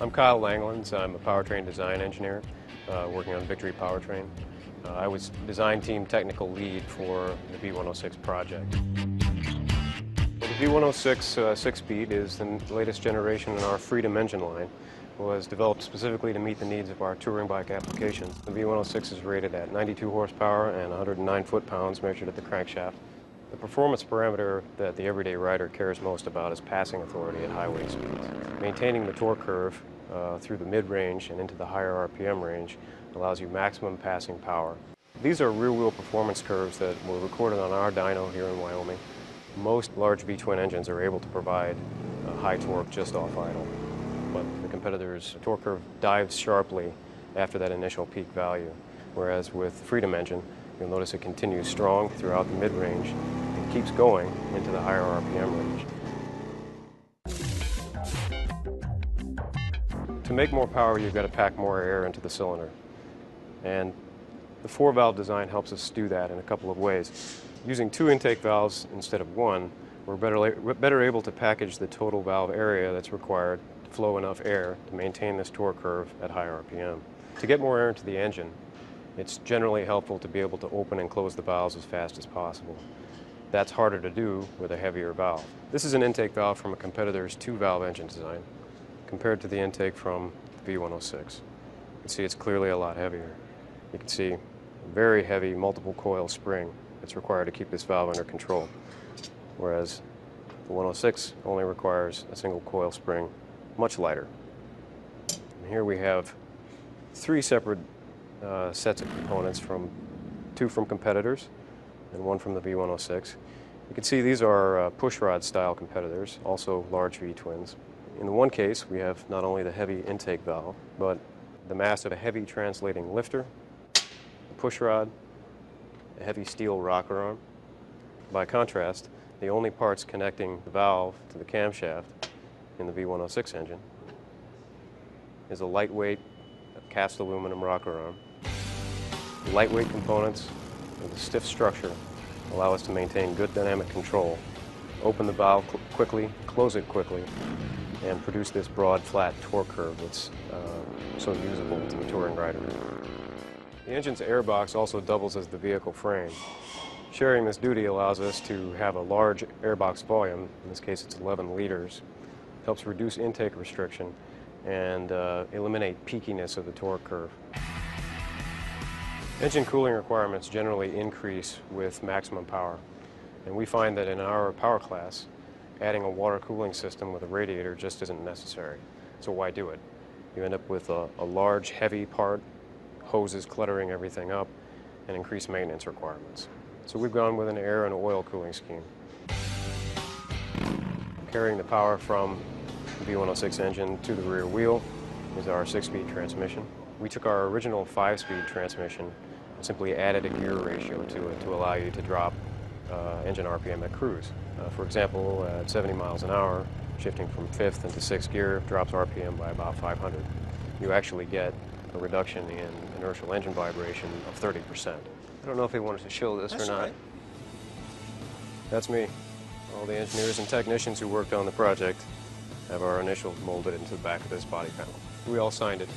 I'm Kyle Langlands. I'm a powertrain design engineer working on Victory Powertrain. I was design team technical lead for the V106 project. Well, the V106 6-speed is the latest generation in our Freedom engine line. It was developed specifically to meet the needs of our touring bike applications. The V106 is rated at 92 horsepower and 109 foot-pounds measured at the crankshaft. The performance parameter that the everyday rider cares most about is passing authority at highway speeds. Maintaining the torque curve through the mid-range and into the higher RPM range allows you maximum passing power. These are rear-wheel performance curves that were recorded on our dyno here in Wyoming. Most large V-twin engines are able to provide high torque just off idle, but the competitor's torque curve dives sharply after that initial peak value, whereas with Freedom engine, you'll notice it continues strong throughout the mid-range and keeps going into the higher RPM range. To make more power, you've got to pack more air into the cylinder. And the 4-valve design helps us do that in a couple of ways. Using 2 intake valves instead of 1, we're better able to package the total valve area that's required to flow enough air to maintain this torque curve at high RPM. To get more air into the engine, it's generally helpful to be able to open and close the valves as fast as possible. That's harder to do with a heavier valve. This is an intake valve from a competitor's 2-valve engine design compared to the intake from the V106. You can see it's clearly a lot heavier. You can see a very heavy multiple coil spring that's required to keep this valve under control, whereas the 106 only requires a single coil spring, much lighter. And here we have 3 separate sets of components, 2 from competitors and 1 from the V106. You can see these are pushrod style competitors, also large V-twins. In the one case, we have not only the heavy intake valve, but the mass of a heavy translating lifter, a pushrod, a heavy steel rocker arm. By contrast, the only parts connecting the valve to the camshaft in the V106 engine is a lightweight cast aluminum rocker arm. The lightweight components with a stiff structure allow us to maintain good dynamic control, open the valve quickly, close it quickly, and produce this broad, flat torque curve that's so usable to the touring rider. The engine's airbox also doubles as the vehicle frame. Sharing this duty allows us to have a large airbox volume, in this case it's 11 liters, helps reduce intake restriction and eliminate peakiness of the torque curve. Engine cooling requirements generally increase with maximum power, and we find that in our power class, adding a water cooling system with a radiator just isn't necessary. So why do it? You end up with a large, heavy part, hoses cluttering everything up, and increased maintenance requirements. So we've gone with an air and oil cooling scheme. Carrying the power from the V106 engine to the rear wheel is our 6-speed transmission. We took our original 5-speed transmission and simply added a gear ratio to it to allow you to drop engine RPM at cruise. For example, at 70 miles an hour, shifting from 5th into 6th gear drops RPM by about 500. You actually get a reduction in inertial engine vibration of 30%. I don't know if he wanted to show this or not. Right. That's me. All the engineers and technicians who worked on the project have our initials molded into the back of this body panel. We all signed it.